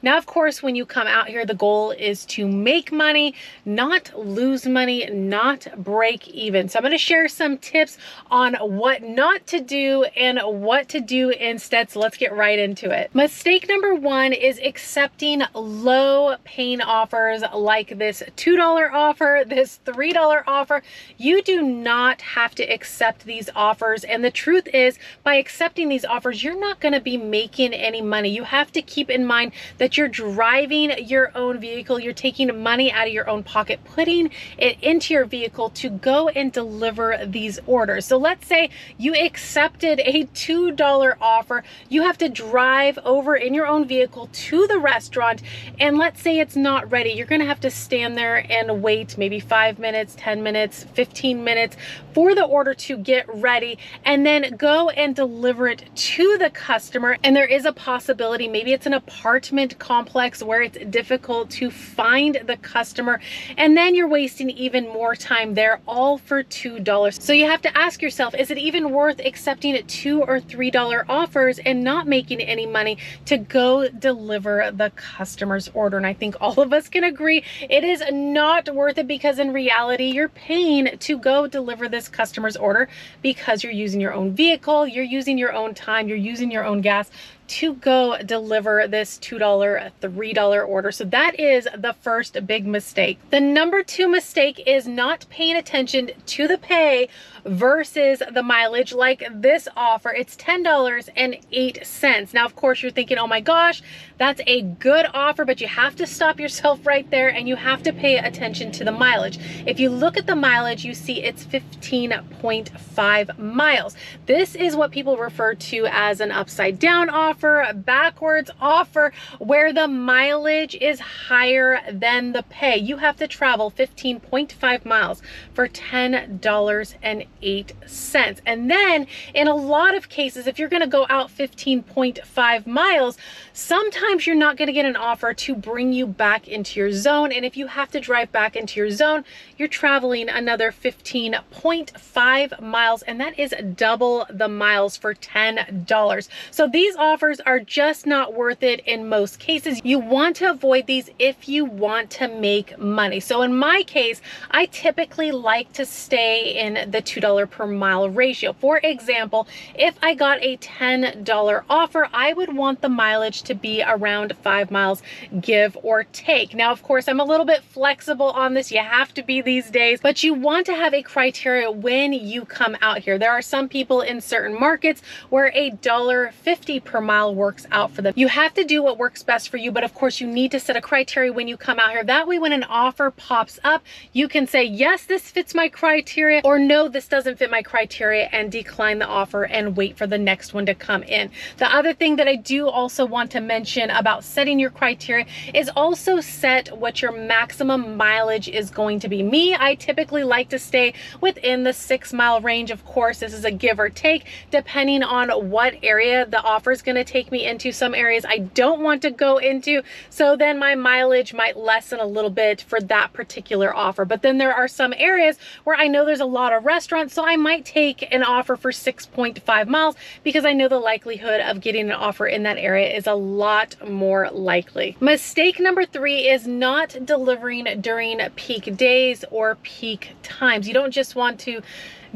Now, of course, when you come out here, the goal is to make money, not lose money, not break even. So I'm going to share some tips on what not to do and what to do instead. So let's get right into it. Mistake number one is accepting low paying offers like this $2 offer, this $3 offer. You do not have to accept these offers. And the truth is, by accepting these offers, you're not going to be making any money. You have to keep in mind that you're driving your own vehicle, you're taking money out of your own pocket, putting it into your vehicle to go and deliver these orders. So let's say you accepted a $2 offer, you have to drive over in your own vehicle to the restaurant, and let's say it's not ready. You're gonna have to stand there and wait maybe 5 minutes, 10 minutes, 15 minutes for the order to get ready, and then go and deliver it to the customer. And there is a possibility, maybe it's an apartment complex where it's difficult to find the customer, and then you're wasting even more time there, all for $2. So you have to ask yourself, is it even worth accepting $2 or $3 offers and not making any money to go deliver the customer's order? And I think all of us can agree it is not worth it, because in reality you're paying to go deliver this customer's order because you're using your own vehicle, you're using your own time, you're using your own gas to go deliver this $2, $3 order. So that is the first big mistake. The number two mistake is not paying attention to the pay versus the mileage. Like this offer, it's $10.08. Now, of course, you're thinking, oh my gosh, that's a good offer, but you have to stop yourself right there and you have to pay attention to the mileage. If you look at the mileage, you see it's 15.5 miles. This is what people refer to as an upside down offer, a backwards offer, where the mileage is higher than the pay. You have to travel 15.5 miles for $10.08. And then in a lot of cases, if you're going to go out 15.5 miles, sometimes you're not going to get an offer to bring you back into your zone. And if you have to drive back into your zone, you're traveling another 15.5 miles, and that is double the miles for $10. So these offers are just not worth it in most cases. You want to avoid these if you want to make money. So in my case, I typically like to stay in the $2 per mile ratio. For example, if I got a $10 offer, I would want the mileage to be around 5 miles, give or take. Now, of course, I'm a little bit flexible on this. You have to be these days, but you want to have a criteria when you come out here. There are some people in certain markets where $1.50 per mile works out for them. You have to do what works best for you, but of course you need to set a criteria when you come out here. That way, when an offer pops up, you can say, yes, this fits my criteria, or no, this doesn't fit my criteria, and decline the offer and wait for the next one to come in. The other thing that I do also want to mention about setting your criteria is also set what your maximum mileage is going to be. Me, I typically like to stay within the 6 mile range. Of course, this is a give or take depending on what area the offer is going to take me into. Some areas I don't want to go into, so then my mileage might lessen a little bit for that particular offer. But then there are some areas where I know there's a lot of restaurants, so I might take an offer for 6.5 miles because I know the likelihood of getting an offer in that area is a lot more likely. Mistake number three is not delivering during peak days or peak times. You don't just want to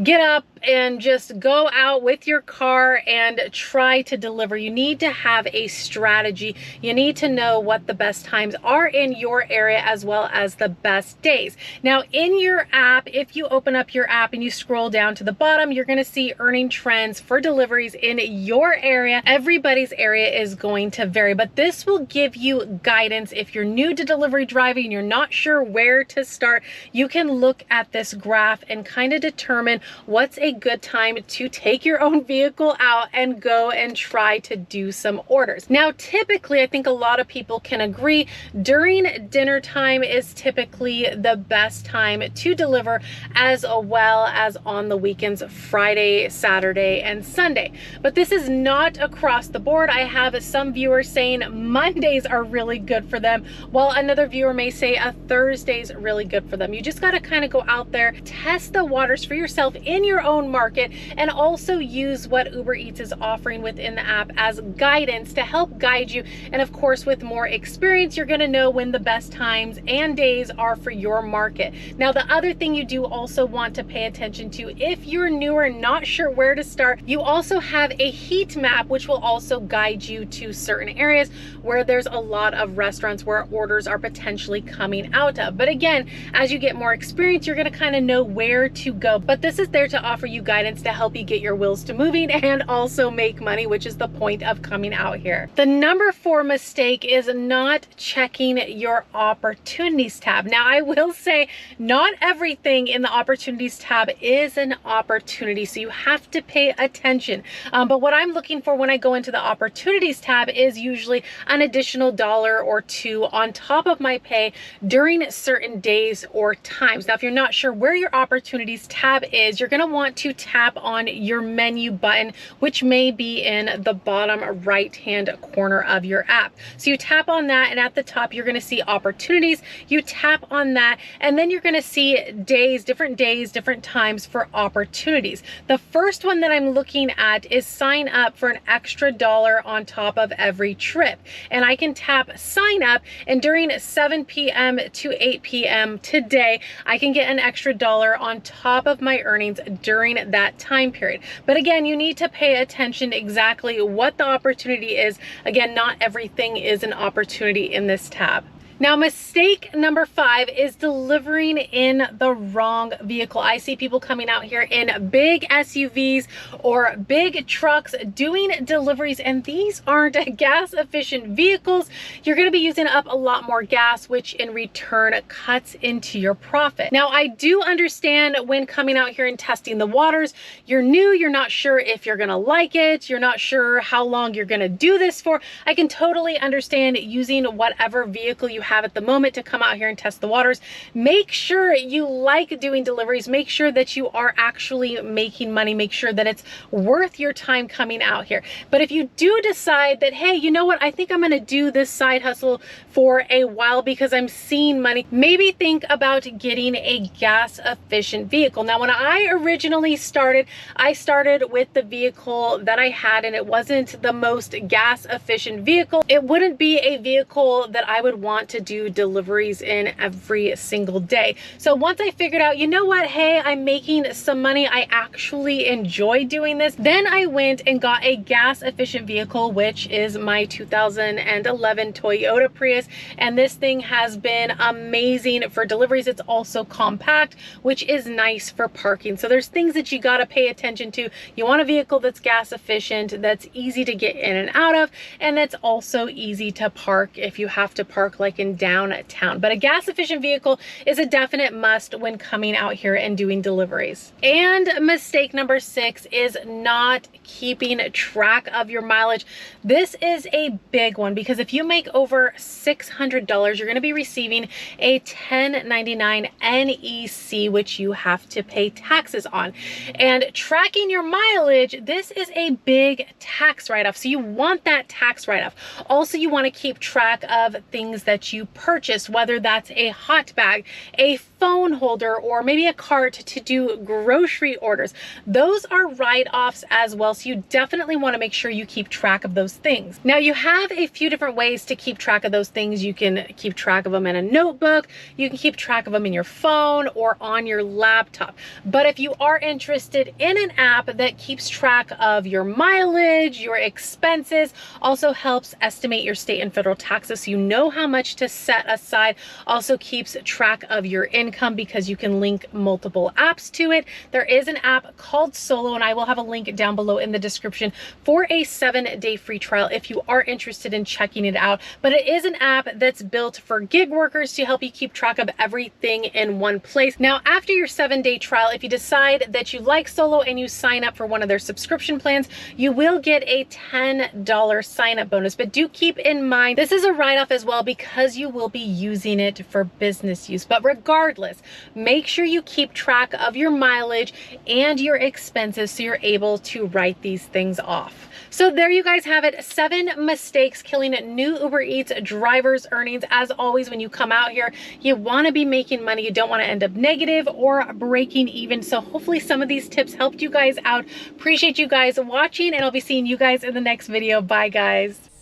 get up and just go out with your car and try to deliver. You need to have a strategy. You need to know what the best times are in your area as well as the best days. Now, in your app, if you open up your app and you scroll down to the bottom, you're going to see earning trends for deliveries in your area. Everybody's area is going to vary, but this will give you guidance. If you're new to delivery driving and you're not sure where to start, you can look at this graph and kind of determine what's a good time to take your own vehicle out and go and try to do some orders. Now, typically, I think a lot of people can agree during dinner time is typically the best time to deliver, as well as on the weekends, Friday, Saturday, and Sunday. But this is not across the board. I have some viewers saying Mondays are really good for them, while another viewer may say a Thursday's really good for them. You just got to kind of go out there, test the waters for yourself, yourself in your own market, and also use what Uber Eats is offering within the app as guidance to help guide you. And of course, with more experience, you're gonna know when the best times and days are for your market. Now, the other thing you do also want to pay attention to, if you're newer and not sure where to start, you also have a heat map, which will also guide you to certain areas where there's a lot of restaurants where orders are potentially coming out of. But again, as you get more experience, you're gonna kind of know where to go. But this is there to offer you guidance to help you get your wheels to moving and also make money, which is the point of coming out here. The number 4 mistake is not checking your opportunities tab. Now, I will say not everything in the opportunities tab is an opportunity, so you have to pay attention. But what I'm looking for when I go into the opportunities tab is usually an additional $1 or $2 on top of my pay during certain days or times. Now, if you're not sure where your opportunities tab is, you're gonna want to tap on your menu button, which may be in the bottom right-hand corner of your app. So you tap on that, and at the top, you're gonna see opportunities. You tap on that, and then you're gonna see days, different times for opportunities. The first one that I'm looking at is sign up for an extra $1 on top of every trip. And I can tap sign up, and during 7 p.m. to 8 p.m. today, I can get an extra $1 on top of my earnings during that time period. But again, you need to pay attention to exactly what the opportunity is. Again, not everything is an opportunity in this tab. Now, mistake number 5 is delivering in the wrong vehicle. I see people coming out here in big SUVs or big trucks doing deliveries, and these aren't gas efficient vehicles. You're going to be using up a lot more gas, which in return cuts into your profit. Now, I do understand when coming out here and testing the waters, you're new, you're not sure if you're going to like it, you're not sure how long you're going to do this for. I can totally understand using whatever vehicle you have at the moment to come out here and test the waters. Make sure you like doing deliveries. Make sure that you are actually making money. Make sure that it's worth your time coming out here. But if you do decide that, hey, you know what, I think I'm going to do this side hustle for a while because I'm seeing money, maybe think about getting a gas efficient vehicle. Now, when I originally started, I started with the vehicle that I had, and it wasn't the most gas efficient vehicle. It wouldn't be a vehicle that I would want to do deliveries in every single day. So once I figured out, you know what, hey, I'm making some money, I actually enjoy doing this, then I went and got a gas efficient vehicle, which is my 2011 Toyota Prius. And this thing has been amazing for deliveries. It's also compact, which is nice for parking. So there's things that you got to pay attention to. You want a vehicle that's gas efficient, that's easy to get in and out of, and that's also easy to park if you have to park like in downtown. But a gas efficient vehicle is a definite must when coming out here and doing deliveries. And mistake number 6 is not keeping track of your mileage. This is a big one because if you make over $600, you're going to be receiving a 1099 NEC, which you have to pay taxes on. And tracking your mileage, this is a big tax write-off. So you want that tax write-off. Also, you want to keep track of things that you purchased, whether that's a hot bag, a phone holder, or maybe a cart to do grocery orders. Those are write-offs as well, so you definitely want to make sure you keep track of those things. Now, you have a few different ways to keep track of those things. You can keep track of them in a notebook, you can keep track of them in your phone or on your laptop. But if you are interested in an app that keeps track of your mileage, your expenses, also helps estimate your state and federal taxes so you know how much to set aside, also keeps track of your income because you can link multiple apps to it. There is an app called Solo, and I will have a link down below in the description for a 7-day free trial if you are interested in checking it out. But it is an app that's built for gig workers to help you keep track of everything in one place. Now, after your 7-day trial, if you decide that you like Solo and you sign up for one of their subscription plans, you will get a $10 sign up bonus. But do keep in mind, this is a write-off as well because you will be using it for business use. But regardless, list. Make sure you keep track of your mileage and your expenses so you're able to write these things off. So there you guys have it, 7 mistakes killing new Uber Eats drivers' earnings. As always, when you come out here, you want to be making money. You don't want to end up negative or breaking even. So hopefully some of these tips helped you guys out. Appreciate you guys watching, and I'll be seeing you guys in the next video. Bye, guys.